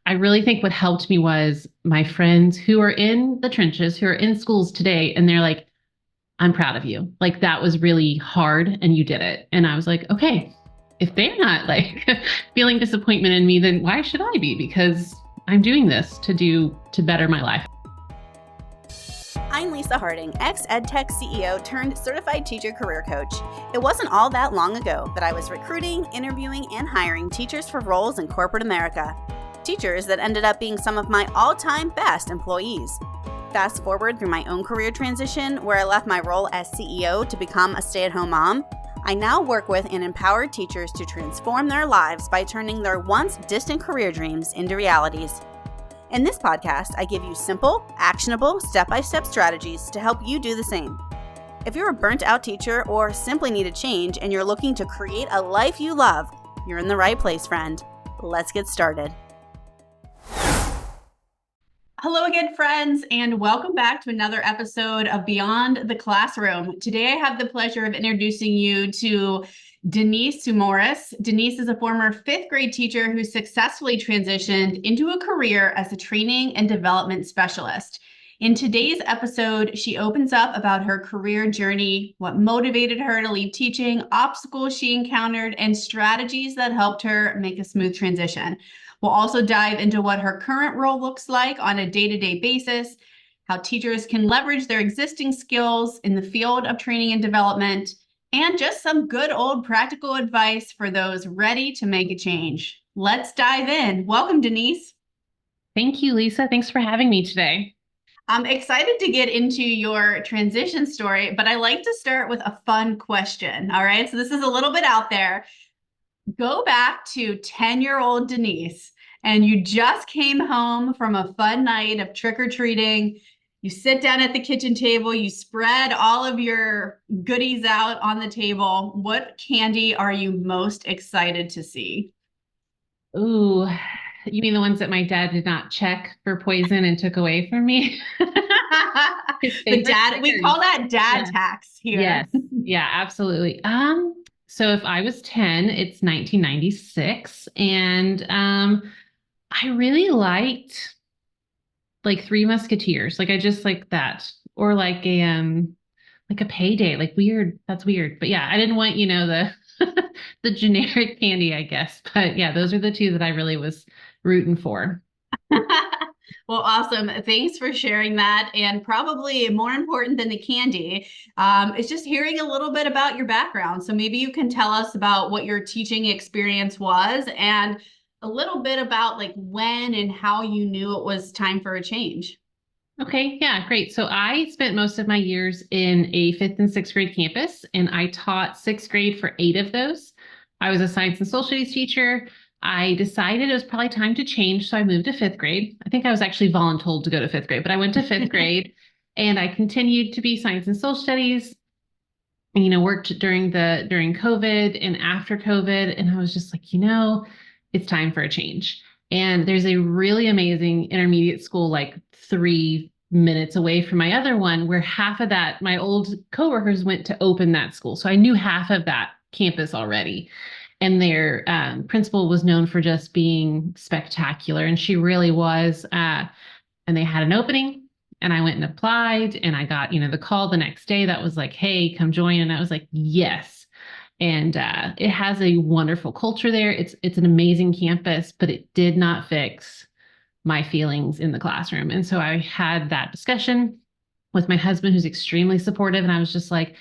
I really think what helped me was my friends who are in the trenches, who are in schools today, and they're like, I'm proud of you. Like that was really hard and you did it. And I was like, okay, if they're not like feeling disappointment in me, then why should I be? Because I'm doing this to better my life. I'm Lisa Harding, ex-EdTech CEO turned certified teacher career coach. It wasn't all that long ago that I was recruiting, interviewing, and hiring teachers for roles in corporate America. Teachers that ended up being some of my all-time best employees. Fast forward through my own career transition, where I left my role as CEO to become a stay-at-home mom, I now work with and empower teachers to transform their lives by turning their once distant career dreams into realities. In this podcast, I give you simple, actionable, step-by-step strategies to help you do the same. If you're a burnt-out teacher or simply need a change and you're looking to create a life you love, you're in the right place, friend. Let's get started. Hello again, friends, and welcome back to another episode of Beyond the Classroom. Today, I have the pleasure of introducing you to Denise Tsamouris. Denise is a former fifth grade teacher who successfully transitioned into a career as a training and development specialist. In today's episode, she opens up about her career journey, what motivated her to leave teaching, obstacles she encountered, and strategies that helped her make a smooth transition. We'll also dive into what her current role looks like on a day-to-day basis, how teachers can leverage their existing skills in the field of training and development, and just some good old practical advice for those ready to make a change. Let's dive in. Welcome, Denise. Thank you, Lisa. Thanks for having me today. I'm excited to get into your transition story, but I like to start with a fun question. All right, so this is a little bit out there. Go back to 10-year-old Denise, and you just came home from a fun night of trick-or-treating. You sit down at the kitchen table, you spread all of your goodies out on the table. What candy are you most excited to see? Ooh, you mean the ones that my dad did not check for poison and took away from me? The dad, we call that dad tax here. Yes. Yeah, absolutely. So if I was 10, it's 1996. And I really liked like Three Musketeers. Like I just like that. Or like a payday, like weird. That's weird. But yeah, I didn't want, the the generic candy, I guess. But yeah, those are the two that I really was rooting for. Well, awesome. Thanks for sharing that. And probably more important than the candy, is just hearing a little bit about your background. So maybe you can tell us about what your teaching experience was and a little bit about like when and how you knew it was time for a change. Okay, yeah, great. So I spent most of my years in a fifth and sixth grade campus, and I taught sixth grade for 8 of those. I was a science and social studies teacher. I decided it was probably time to change, so I moved to fifth grade. I think I was actually voluntold to go to fifth grade, but I went to fifth grade, and I continued to be science and social studies. Worked during COVID and after COVID, and I was just like, it's time for a change. And there's a really amazing intermediate school, like 3 minutes away from my other one, where half of that, my old coworkers went to open that school. So I knew half of that campus already. And their principal was known for just being spectacular. And she really was. And they had an opening. And I went and applied. And I got, the call the next day that was like, hey, come join. And I was like, yes. And it has a wonderful culture there. It's an amazing campus, but it did not fix my feelings in the classroom. And so I had that discussion with my husband, who's extremely supportive. And I was just like,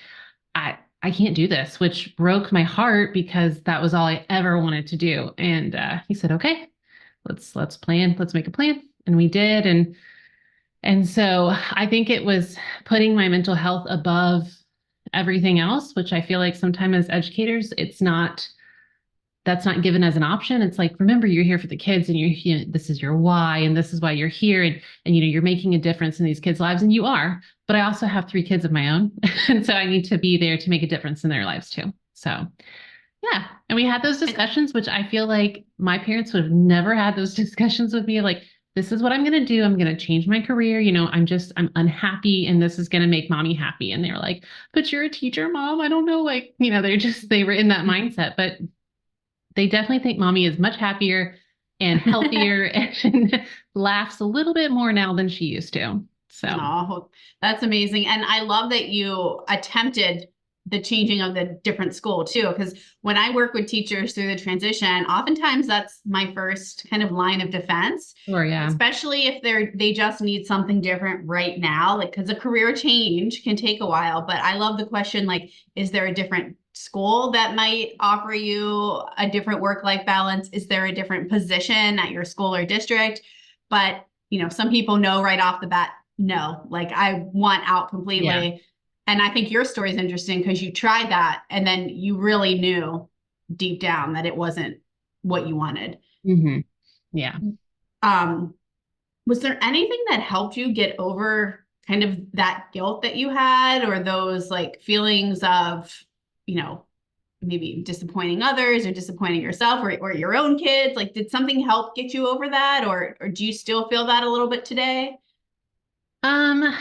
I can't do this, which broke my heart because that was all I ever wanted to do. And he said, okay, let's plan. Let's make a plan. And we did. And so I think it was putting my mental health above everything else, which I feel like sometimes as educators, that's not given as an option. It's like, remember, you're here for the kids and this is your why, and this is why you're here. And you're making a difference in these kids' lives, and you are, but I also have 3 kids of my own. And so I need to be there to make a difference in their lives too. So yeah. And we had those discussions, which I feel like my parents would have never had those discussions with me. Like, this is what I'm going to do. I'm going to change my career. I'm unhappy, and this is going to make mommy happy. And they were like, but you're a teacher, mom. I don't know. Like, they were in that mindset, but they definitely think mommy is much happier and healthier and laughs a little bit more now than she used to. So, Oh, that's amazing. And I love that you attempted the changing of the different school too, because when I work with teachers through the transition, oftentimes that's my first kind of line of defense, sure, yeah. especially if they just need something different right now, like because a career change can take a while. But I love the question, like, is there a different school that might offer you a different work-life balance? Is there a different position at your school or district? But some people know right off the bat, no, like I want out completely. Yeah. And I think your story is interesting because you tried that and then you really knew deep down that it wasn't what you wanted. Mm-hmm. Yeah. Um, was there anything that helped you get over kind of that guilt that you had, or those like feelings of, maybe disappointing others or disappointing yourself or your own kids? Like, did something help get you over that? Or do you still feel that a little bit today? Um,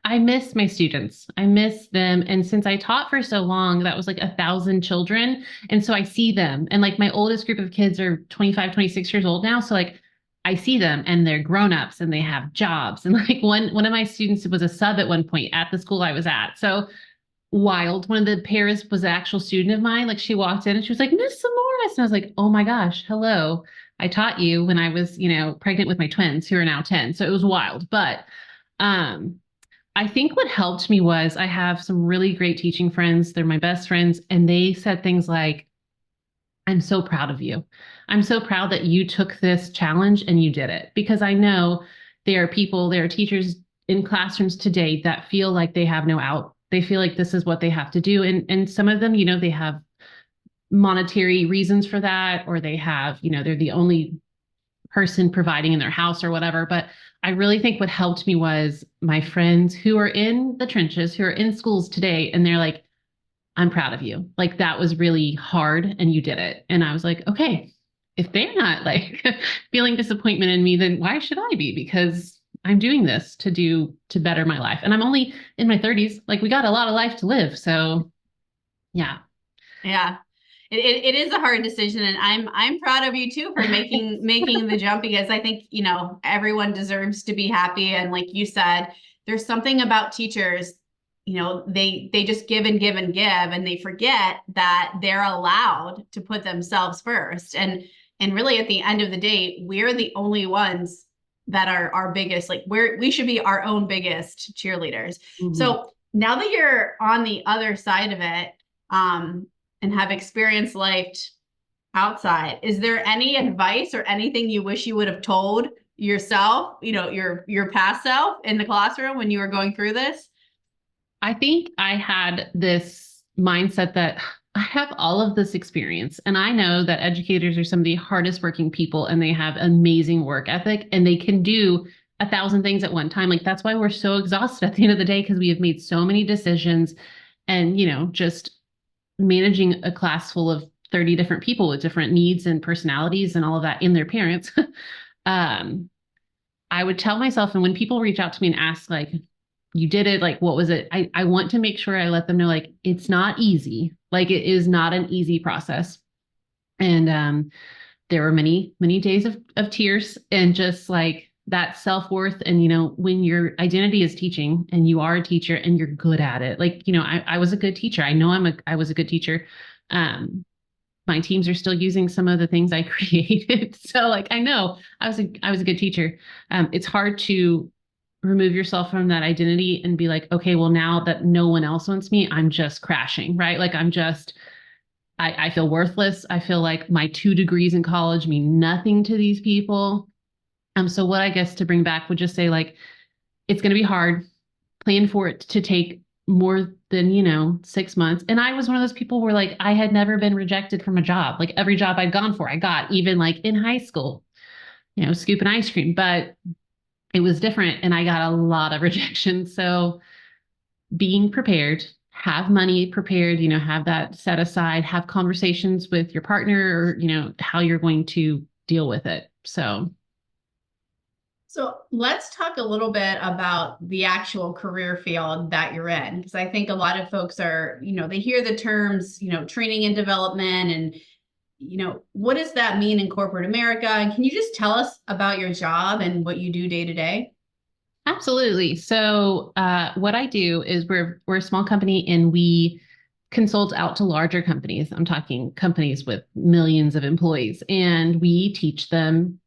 I miss my students. I miss them. And since I taught for so long, that was like 1,000 children. And so I see them. And like my oldest group of kids are 25, 26 years old now. So like I see them and they're grown-ups and they have jobs. And like one of my students was a sub at one point at the school I was at. So wild. One of the pairs was an actual student of mine. Like she walked in and she was like, Miss Tsamouris. And I was like, oh my gosh, hello. I taught you when I was, pregnant with my twins who are now 10. So it was wild. But um I think what helped me was I have some really great teaching friends. They're my best friends. And they said things like, I'm so proud of you. I'm so proud that you took this challenge and you did it. Because I know there are teachers in classrooms today that feel like they have no out. They feel like this is what they have to do. And some of them, they have monetary reasons for that, or they have, they're the only person providing in their house or whatever. But I really think what helped me was my friends who are in the trenches, who are in schools today, and they're like, I'm proud of you. Like that was really hard and you did it. And I was like, okay, if they're not like feeling disappointment in me, then why should I be? Because I'm doing this to better my life. And I'm only in my 30s. Like we got a lot of life to live. So yeah. Yeah. It is a hard decision, and I'm proud of you too for making the jump, because I think everyone deserves to be happy. And like you said, there's something about teachers, they just give and give and give, and they forget that they're allowed to put themselves first. And really at the end of the day, we're the only ones that are our biggest, like we should be our own biggest cheerleaders. Mhm. So now that you're on the other side of it, and have experienced life outside, is there any advice or anything you wish you would have told yourself, your past self in the classroom when you were going through this? I think I had this mindset that I have all of this experience, and I know that educators are some of the hardest working people and they have amazing work ethic and they can do 1,000 things at one time. Like that's why we're so exhausted at the end of the day, because we have made so many decisions and, just managing a class full of 30 different people with different needs and personalities and all of that in their parents. I would tell myself, and when people reach out to me and ask, like, you did it, like, what was it? I want to make sure I let them know, like, it's not easy. Like, it is not an easy process. And there were many, many days of tears and just like that self-worth. And, when your identity is teaching and you are a teacher and you're good at it, like, I was a good teacher. I know I was a good teacher. My teams are still using some of the things I created. So like, I know I was a good teacher. It's hard to remove yourself from that identity and be like, okay, well, now that no one else wants me, I'm just crashing, right? Like I feel worthless. I feel like my 2 degrees in college mean nothing to these people. So what I guess to bring back would just say, like, it's going to be hard. Plan for it to take more than, 6 months. And I was one of those people where like I had never been rejected from a job. Like every job I'd gone for, I got, even like in high school, scooping ice cream, but it was different. And I got a lot of rejection. So being prepared, have money prepared, have that set aside, have conversations with your partner, or, how you're going to deal with it. So let's talk a little bit about the actual career field that you're in, because I think a lot of folks are, they hear the terms, training and development, and what does that mean in corporate America? And can you just tell us about your job and what you do day to day? Absolutely. So, what I do is we're a small company and we consult out to larger companies. I'm talking companies with millions of employees, and we teach them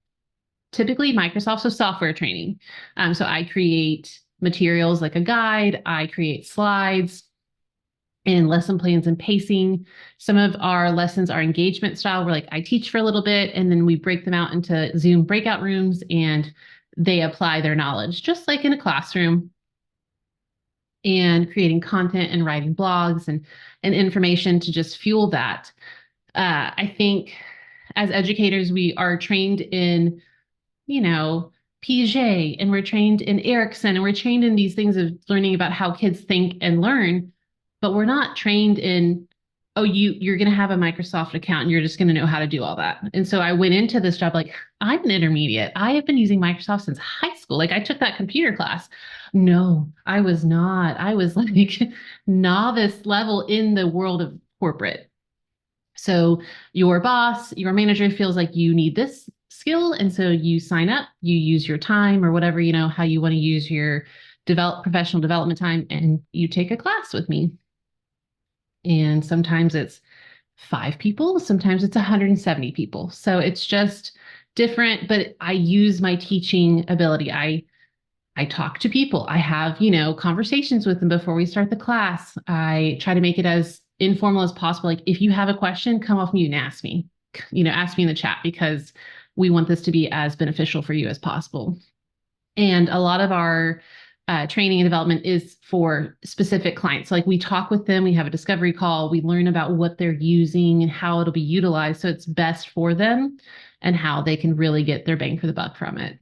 typically Microsoft, so software training. So I create materials like a guide. I create slides and lesson plans and pacing. Some of our lessons are engagement style, where like I teach for a little bit and then we break them out into Zoom breakout rooms and they apply their knowledge, just like in a classroom, and creating content and writing blogs and information to just fuel that. I think as educators, we are trained in, you know, Piaget, and we're trained in Erickson, and we're trained in these things of learning about how kids think and learn, but we're not trained in, oh, you're going to have a Microsoft account and you're just going to know how to do all that. And so I went into this job like, I'm an intermediate. I have been using Microsoft since high school. Like I took that computer class. No, I was not. I was like novice level in the world of corporate. So your boss, your manager feels like you need this skill. And so you sign up, you use your time or whatever, how you want to use your professional development time, and you take a class with me. And sometimes it's 5 people, sometimes it's 170 people. So it's just different, but I use my teaching ability. I talk to people. I have, conversations with them before we start the class. I try to make it as informal as possible. Like if you have a question, come off mute and ask me. Ask me in the chat, because we want this to be as beneficial for you as possible. And a lot of our training and development is for specific clients. So like we talk with them, we have a discovery call, we learn about what they're using and how it'll be utilized so it's best for them and how they can really get their bang for the buck from it.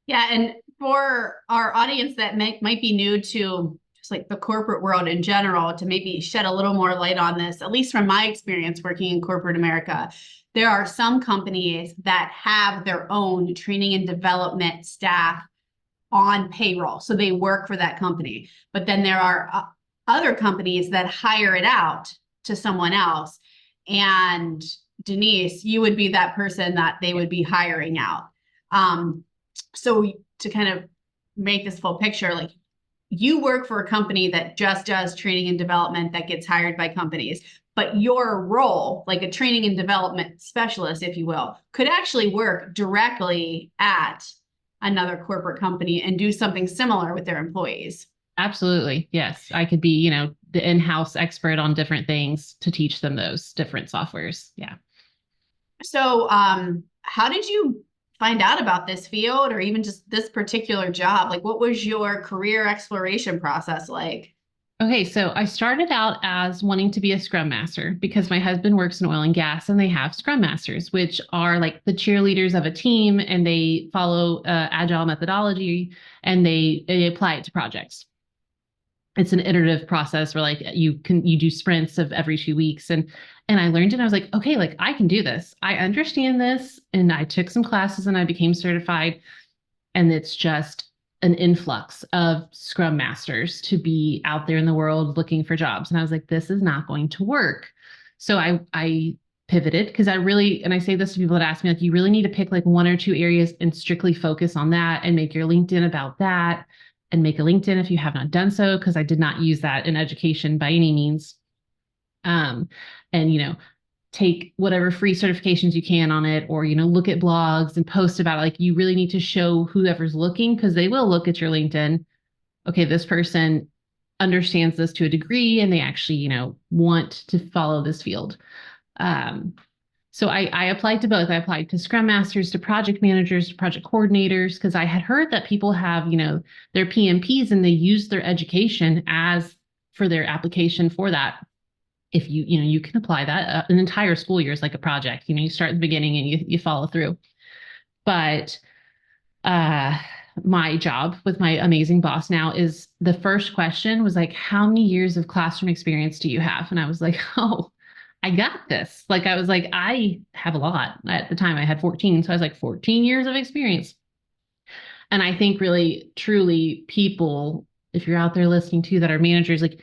Yeah, and for our audience that might be new to just like the corporate world in general, to maybe shed a little more light on this, at least from my experience working in corporate America, there are some companies that have their own training and development staff on payroll. So they work for that company. But then there are other companies that hire it out to someone else. And Denise, you would be that person that they would be hiring out. So to kind of make this full picture, like you work for a company that just does training and development that gets hired by companies, but your role, like a training and development specialist, if you will, could actually work directly at another corporate company and do something similar with their employees. Absolutely. Yes. I could be, the in-house expert on different things to teach them those different softwares. Yeah. So, how did you find out about this field or even just this particular job? Like, what was your career exploration process like? Okay, so I started out as wanting to be a Scrum Master because my husband works in oil and gas and they have Scrum Masters, which are like the cheerleaders of a team, and they follow agile methodology and they apply it to projects. It's an iterative process where like you do sprints of every 2 weeks, and I learned it. And I was like, okay, like I can do this. I understand this, and I took some classes and I became certified, and it's just an influx of Scrum Masters to be out there in the world looking for jobs. And I was like, this is not going to work. So I pivoted, because and I say this to people that ask me, like, you really need to pick like 1 or 2 areas and strictly focus on that and make your LinkedIn about that, and make a LinkedIn if you have not done so, because I did not use that in education by any means. And take whatever free certifications you can on it, or look at blogs and post about it. Like you really need to show whoever's looking, because they will look at your LinkedIn. Okay, this person understands this to a degree and they actually want to follow this field. So I applied to both. I applied to Scrum Masters, to project managers, to project coordinators, because I had heard that people have their PMPs and they use their education as for their application for that. If you can apply that, an entire school year is like a project. You start at the beginning and you follow through. But my job with my amazing boss now is, the first question was like, how many years of classroom experience do you have? And I was like, oh, I got this. Like I was like, I have a lot. At the time I had 14, so I was like 14 years of experience. And I think really truly people, if you're out there listening to that are managers, like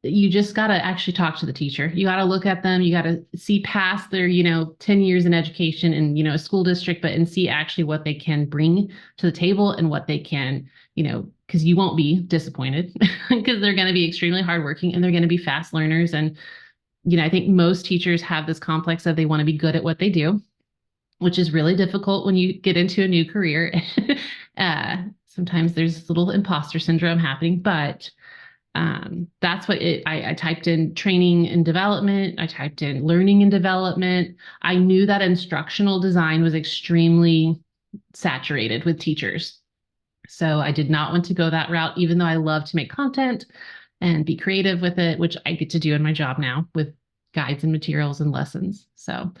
you just got to actually talk to the teacher. You got to look at them. You got to see past their, 10 years in education and, a school district, but and see actually what they can bring to the table and what they can, because you won't be disappointed because they're going to be extremely hardworking and they're going to be fast learners. And, I think most teachers have this complex of they want to be good at what they do, which is really difficult when you get into a new career. Sometimes there's a little imposter syndrome happening, but that's what I typed in training and development. I typed in learning and development. I knew that instructional design was extremely saturated with teachers. So I did not want to go that route, even though I love to make content and be creative with it, which I get to do in my job now with guides and materials and lessons. So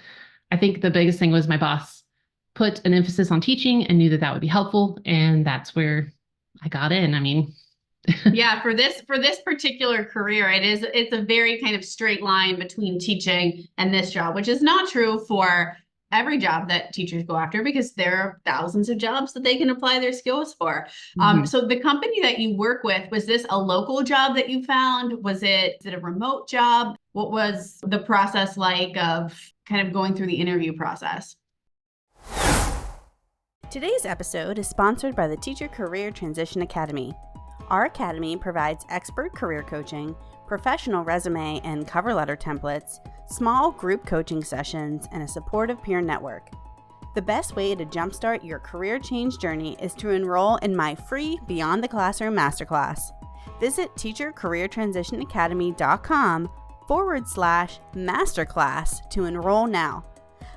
I think the biggest thing was my boss put an emphasis on teaching and knew that that would be helpful. And that's where I got in. I mean, yeah, for this particular career, it's a very kind of straight line between teaching and this job, which is not true for every job that teachers go after because there are thousands of jobs that they can apply their skills for. So the company that you work with, was this a local job that you found? Is it a remote job? What was the process like of kind of going through the interview process? Today's episode is sponsored by the Teacher Career Transition Academy. Our academy provides expert career coaching, professional resume and cover letter templates, small group coaching sessions, and a supportive peer network. The best way to jumpstart your career change journey is to enroll in my free Beyond the Classroom Masterclass. Visit teachercareertransitionacademy.com/masterclass to enroll now.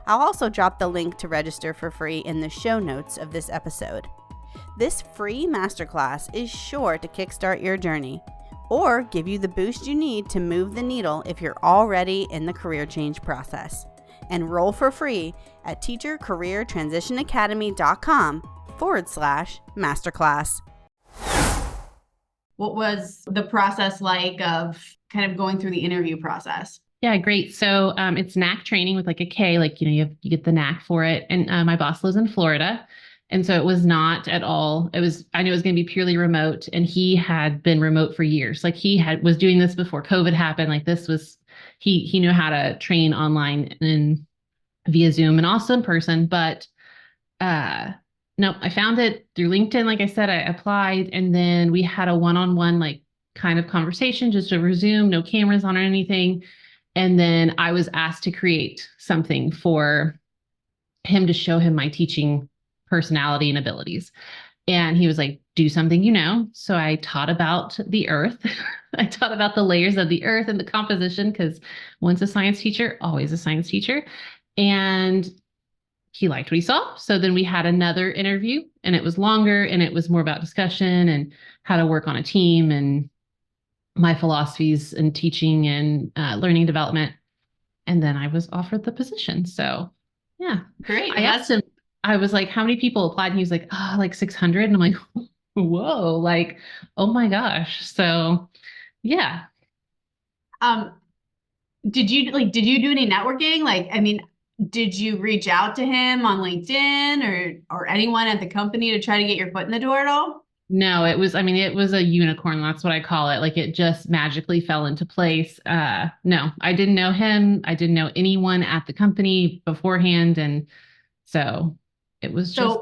I'll also drop the link to register for free in the show notes of this episode. This free masterclass is sure to kickstart your journey or give you the boost you need to move the needle if you're already in the career change process. Enroll for free at teachercareertransitionacademy.com/masterclass. What was the process like of kind of going through the interview process? Yeah, great. So it's NAC training with like a K, like, you get the NAC for it. And my boss lives in Florida. And so it was not at all, I knew it was going to be purely remote, and he had been remote for years. Like was doing this before COVID happened. Like he knew how to train online and via Zoom and also in person. But no, I found it through LinkedIn. Like I said, I applied, and then we had a one-on-one, like kind of conversation just over Zoom, no cameras on or anything. And then I was asked to create something for him to show him my teaching personality and abilities. And he was like, do something, So I taught about the earth. I taught about the layers of the earth and the composition, because once a science teacher, always a science teacher. And he liked what he saw. So then we had another interview, and it was longer, and it was more about discussion and how to work on a team and my philosophies in teaching and learning development. And then I was offered the position. So yeah. Great. I asked him, I was like, how many people applied? And he was like, like 600. And I'm like, whoa, like, oh my gosh. So yeah. Did you do any networking? Like, I mean, did you reach out to him on LinkedIn or anyone at the company to try to get your foot in the door at all? No, it was a unicorn. That's what I call it. Like, it just magically fell into place. No, I didn't know him. I didn't know anyone at the company beforehand. And so it was just.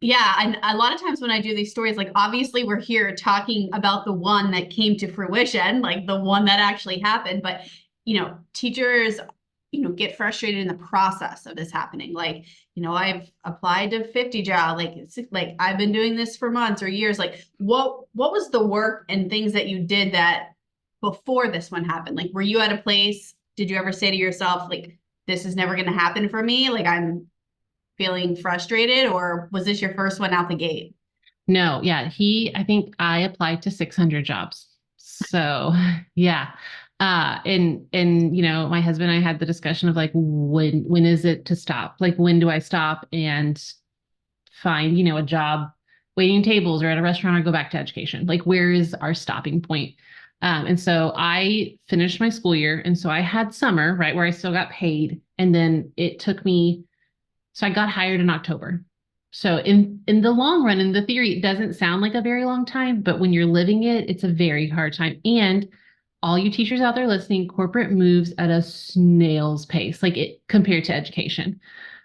Yeah. And a lot of times when I do these stories, like, obviously we're here talking about the one that came to fruition, like the one that actually happened. But, teachers, get frustrated in the process of this happening. Like, I've applied to 50 jobs. Like, it's like, I've been doing this for months or years. Like, what was the work and things that you did that before this one happened? Like, were you at a place, did you ever say to yourself, like, this is never going to happen for me? Like, I'm feeling frustrated, or was this your first one out the gate? No, yeah. I think I applied to 600 jobs. So yeah. And my husband and I had the discussion of like, when is it to stop? Like, when do I stop and find, a job waiting tables or at a restaurant or go back to education? Like, where is our stopping point? And so I finished my school year. And so I had summer, right, where I still got paid. And then it took me, so I got hired in October. So in the long run, in the theory, it doesn't sound like a very long time, but when you're living it, it's a very hard time. And all you teachers out there listening, corporate moves at a snail's pace, like it compared to education.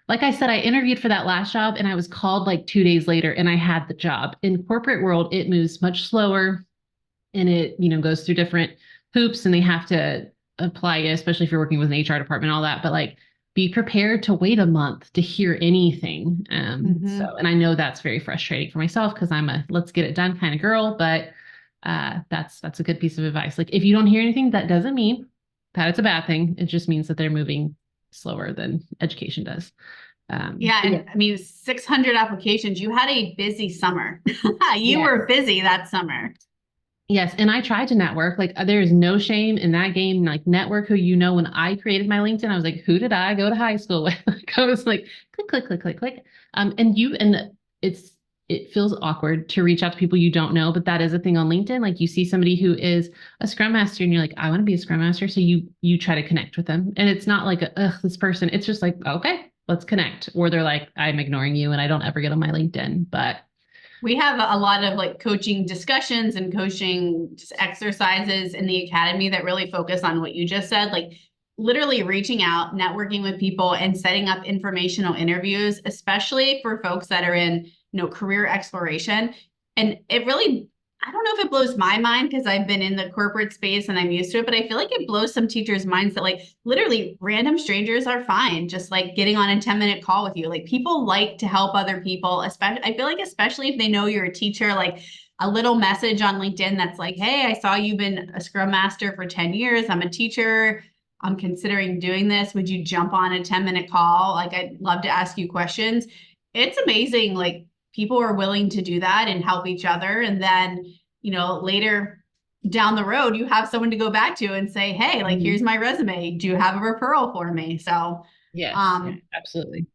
Like I said, I interviewed for that last job and I was called like 2 days later and I had the job. In corporate world, it moves much slower and it, goes through different hoops and they have to apply it, especially if you're working with an HR department, all that. But like, be prepared to wait a month to hear anything. And I know that's very frustrating for myself because I'm a let's get it done kind of girl. But that's a good piece of advice. Like, if you don't hear anything, that doesn't mean that it's a bad thing. It just means that they're moving slower than education does. Yeah, and I mean, 600 applications. You had a busy summer. You were busy that summer. Yes. And I tried to network. Like, there is no shame in that game. Like, network who you know. When I created my LinkedIn, I was like, who did I go to high school with? Like, I was like, click, click, click, click, click. And it feels awkward to reach out to people you don't know, but that is a thing on LinkedIn. Like, you see somebody who is a Scrum Master and you're like, I want to be a Scrum Master. So you try to connect with them. And it's not like, this person. It's just like, okay, let's connect. Or they're like, I'm ignoring you and I don't ever get on my LinkedIn. But we have a lot of like coaching discussions and coaching just exercises in the academy that really focus on what you just said, like literally reaching out, networking with people and setting up informational interviews, especially for folks that are in, career exploration. And it really, I don't know if it blows my mind because I've been in the corporate space and I'm used to it, but I feel like it blows some teachers' minds that like literally random strangers are fine, just like getting on a 10-minute call with you. Like, people like to help other people, especially I feel like especially if they know you're a teacher, like a little message on LinkedIn that's like, hey, I saw you've been a Scrum Master for 10 years. I'm a teacher. I'm considering doing this. Would you jump on a 10-minute call? Like, I'd love to ask you questions. It's amazing. Like, people are willing to do that and help each other. And then, later down the road, you have someone to go back to and say, hey, like, here's my resume. Do you have a referral for me? So, yes, absolutely.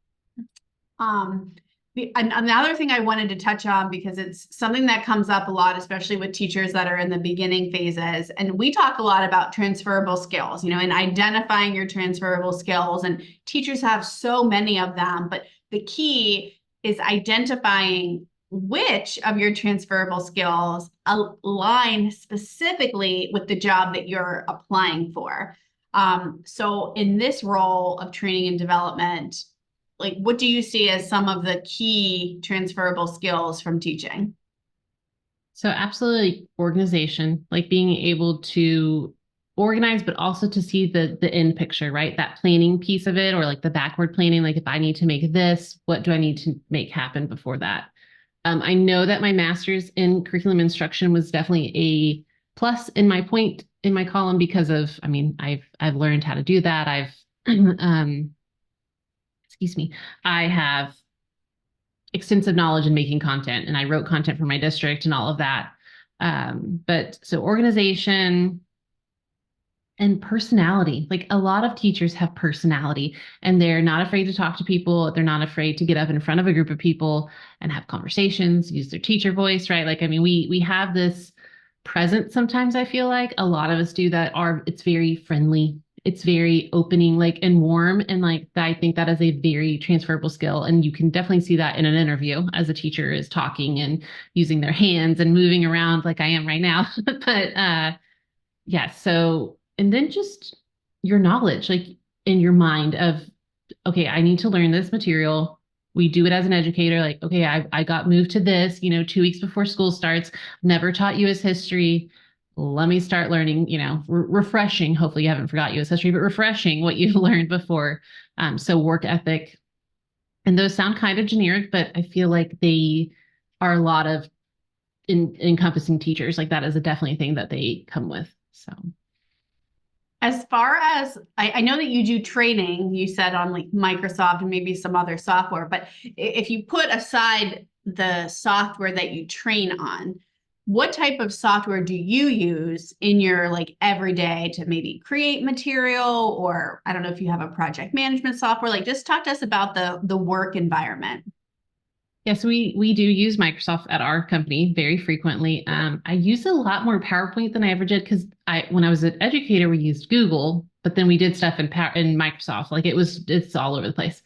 Another thing I wanted to touch on, because it's something that comes up a lot, especially with teachers that are in the beginning phases. And we talk a lot about transferable skills, and identifying your transferable skills. And teachers have so many of them, but the key is identifying which of your transferable skills align specifically with the job that you're applying for. So in this role of training and development, like, what do you see as some of the key transferable skills from teaching? So absolutely organization, like being able to organize, but also to see the end picture, right? That planning piece of it, or like the backward planning, like if I need to make this, what do I need to make happen before that? I know that my master's in curriculum instruction was definitely a plus in my point in my column because of, I've learned how to do that. Excuse me, I have extensive knowledge in making content and I wrote content for my district and all of that. But so organization and personality, like a lot of teachers have personality and they're not afraid to talk to people. They're not afraid to get up in front of a group of people and have conversations, use their teacher voice, right? Like, we have this presence sometimes. I feel like a lot of us do that. It's very friendly. It's very opening, like, and warm. And like, I think that is a very transferable skill. And you can definitely see that in an interview as a teacher is talking and using their hands and moving around like I am right now. But yeah, so, and then just your knowledge, like in your mind of, okay, I need to learn this material. We do it as an educator, like, okay, I got moved to this, 2 weeks before school starts, never taught US history. Let me start learning, refreshing. Hopefully you haven't forgot US history, but refreshing what you've learned before. So work ethic. And those sound kind of generic, but I feel like they are a lot of encompassing teachers. Like, that is definitely a thing that they come with. So. As far as I know that you do training, you said on like Microsoft and maybe some other software, but if you put aside the software that you train on, what type of software do you use in your like everyday to maybe create material? Or I don't know if you have a project management software, like just talk to us about the work environment. Yes, we do use Microsoft at our company very frequently. I use a lot more PowerPoint than I ever did because when I was an educator, we used Google, but then we did stuff in Microsoft. Like, it's all over the place.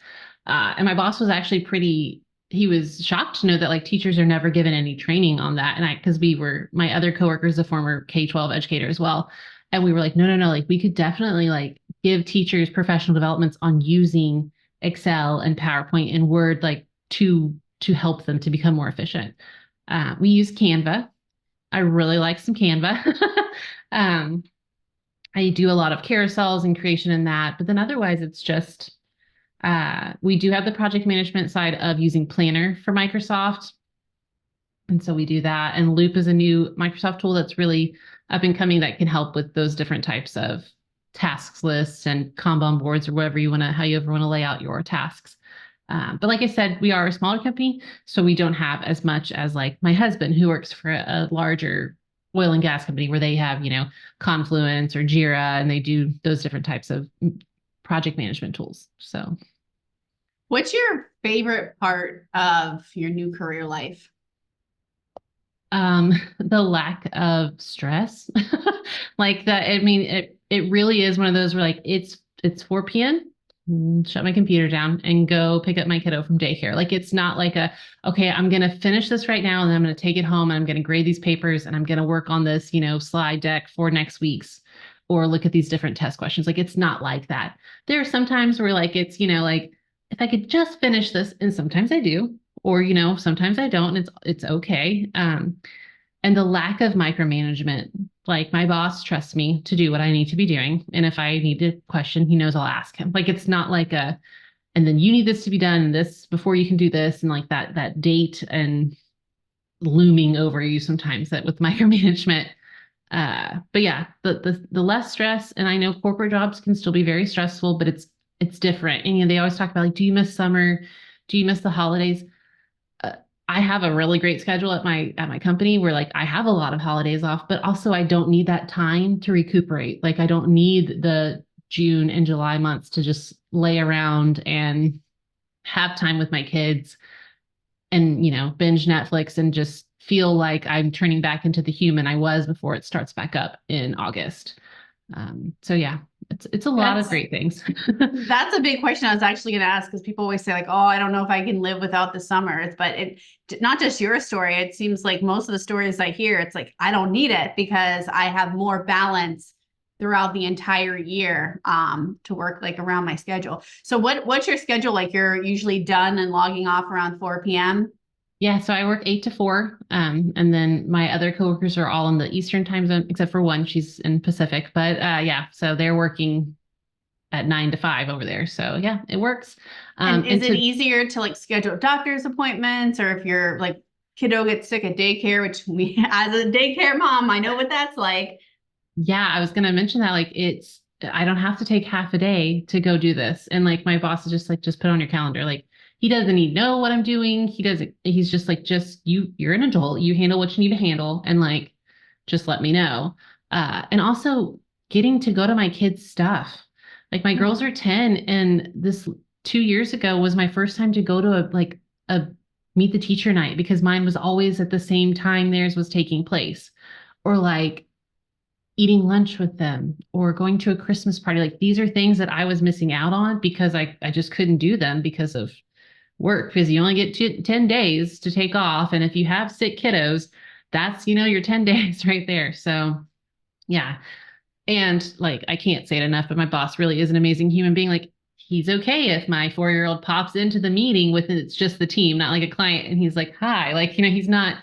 And my boss was actually he was shocked to know that like teachers are never given any training on that. And because my other coworker is a former K-12 educator as well. And we were like, no, no, no, like we could definitely like give teachers professional developments on using Excel and PowerPoint and Word, like to help them to become more efficient. We use Canva. I really like some Canva. um, I do a lot of carousels and creation in that, but then otherwise it's just we do have the project management side of using Planner for Microsoft. And so we do that. And Loop is a new Microsoft tool that's really up and coming that can help with those different types of tasks lists and Kanban boards or whatever you want to, how you ever want to lay out your tasks. But like I said, we are a smaller company, so we don't have as much as like my husband who works for a larger oil and gas company where they have, Confluence or Jira, and they do those different types of project management tools. So What's your favorite part of your new career life? The lack of stress. Like that, I mean, it really is one of those where like it's 4 p.m. Shut my computer down and go pick up my kiddo from daycare. Like it's not like okay, I'm gonna finish this right now and then I'm gonna take it home and I'm gonna grade these papers and I'm gonna work on this, slide deck for next week's or look at these different test questions. Like it's not like that. There are some times where like it's, like if I could just finish this, and sometimes I do, or sometimes I don't, and it's okay. And the lack of micromanagement, like my boss trusts me to do what I need to be doing, and if I need a question, he knows I'll ask him. Like it's not like and then you need this to be done, and this before you can do this, and like that date and looming over you sometimes that with micromanagement. But yeah, the less stress, and I know corporate jobs can still be very stressful, but it's different. And they always talk about like, do you miss summer? Do you miss the holidays? I have a really great schedule at my company where like I have a lot of holidays off, but also I don't need that time to recuperate. Like I don't need the June and July months to just lay around and have time with my kids and, binge Netflix and just feel like I'm turning back into the human I was before it starts back up in August. So yeah, it's a lot of great things. That's a big question I was actually going to ask, because people always say like, oh, I don't know if I can live without the summers, but not just your story. It seems like most of the stories I hear, it's like, I don't need it because I have more balance throughout the entire year to work like around my schedule. So what's your schedule like? You're usually done and logging off around 4 p.m. Yeah, so I work 8 to 4, and then my other coworkers are all in the Eastern time zone, except for one, she's in Pacific. But yeah, so they're working at 9 to 5 over there. So yeah, it works. And is it easier to like schedule doctor's appointments, or if you're like kiddo gets sick at daycare, which me as a daycare mom, I know what that's like. Yeah, I was going to mention that like I don't have to take half a day to go do this. And like my boss is just like, just put it on your calendar. Like he doesn't even know what I'm doing. He's just like, you're an adult. You handle what you need to handle. And like, just let me know. And also getting to go to my kids' stuff. Like my girls are 10, and this 2 years ago was my first time to go to a meet the teacher night, because mine was always at the same time theirs was taking place, or like eating lunch with them or going to a Christmas party. Like these are things that I was missing out on because I just couldn't do them because of work, because you only get 10 days to take off. And if you have sick kiddos, that's, your 10 days right there. So yeah. And like, I can't say it enough, but my boss really is an amazing human being. Like he's okay if my 4-year-old pops into the meeting with it's just the team, not like a client. And he's like, hi, like, he's not,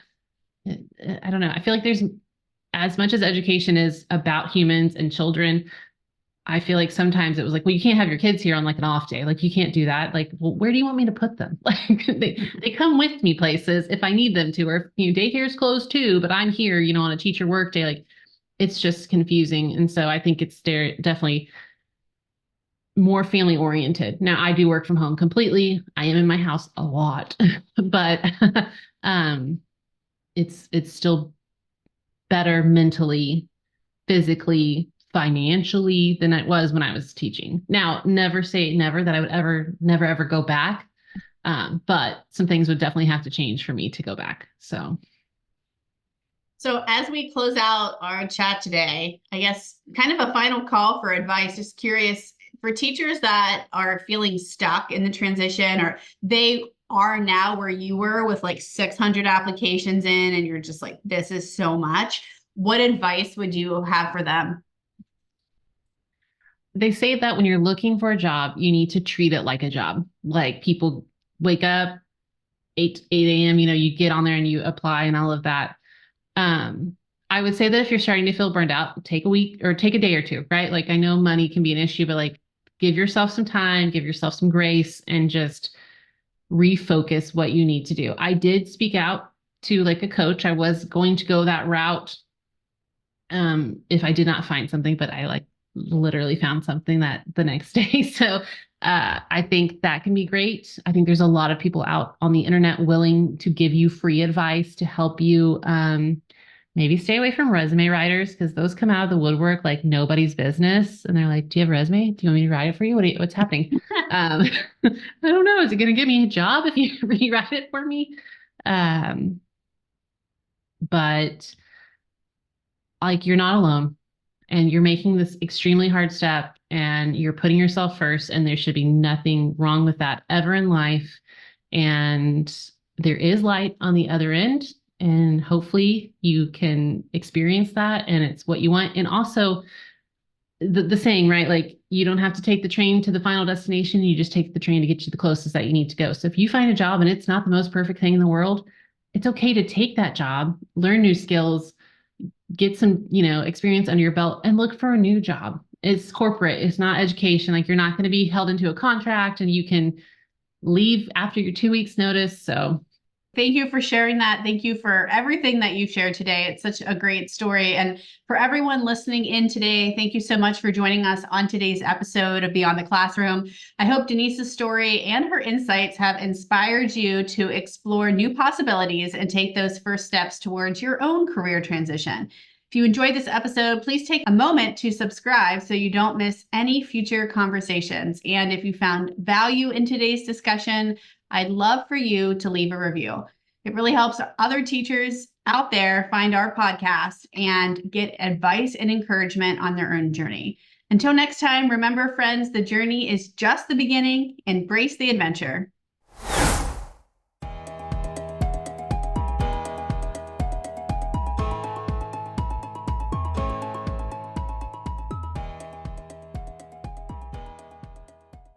I don't know. I feel like there's, as much as education is about humans and children, I feel like sometimes it was like, well, you can't have your kids here on like an off day. Like you can't do that. Like, well, where do you want me to put them? Like they come with me places if I need them to, or if, daycare's closed too, but I'm here, on a teacher work day. Like it's just confusing. And so I think it's definitely more family oriented. Now I do work from home completely. I am in my house a lot, but it's still better mentally, physically, financially than it was when I was teaching. Now, never say never that I would never ever go back. But some things would definitely have to change for me to go back. So as we close out our chat today, I guess kind of a final call for advice, just curious for teachers that are feeling stuck in the transition, or they are now where you were with like 600 applications in, and you're just like, this is so much. What advice would you have for them? they say that when you're looking for a job, you need to treat it like a job. Like people wake up 8 a.m., you get on there and you apply and all of that. I would say that if you're starting to feel burned out, take a week or take a day or two, right? Like I know money can be an issue, but like give yourself some time, give yourself some grace, and just refocus what you need to do. I did speak out to like a coach. I was going to go that route if I did not find something, but I like literally found something that the next day. So I think that can be great. I think there's a lot of people out on the internet willing to give you free advice to help you maybe stay away from resume writers because those come out of the woodwork like nobody's business. And they're like, do you have a resume? Do you want me to write it for you? What's happening? I don't know. Is it going to give me a job if you rewrite it for me? But like you're not alone and you're making this extremely hard step and you're putting yourself first, and there should be nothing wrong with that ever in life. And there is light on the other end, and hopefully you can experience that and it's what you want. And also the saying, right? Like you don't have to take the train to the final destination. You just take the train to get you the closest that you need to go. So if you find a job and it's not the most perfect thing in the world, it's okay to take that job, learn new skills, get some, experience under your belt, and look for a new job. It's corporate. It's not education. Like you're not going to be held into a contract and you can leave after your 2 weeks notice. So thank you for sharing that. Thank you for everything that you shared today. It's such a great story. And for everyone listening in today, thank you so much for joining us on today's episode of Beyond the Classroom. I hope Denise's story and her insights have inspired you to explore new possibilities and take those first steps towards your own career transition. If you enjoyed this episode, please take a moment to subscribe so you don't miss any future conversations. And if you found value in today's discussion, I'd love for you to leave a review. It really helps other teachers out there find our podcast and get advice and encouragement on their own journey. Until next time, remember, friends, the journey is just the beginning. Embrace the adventure.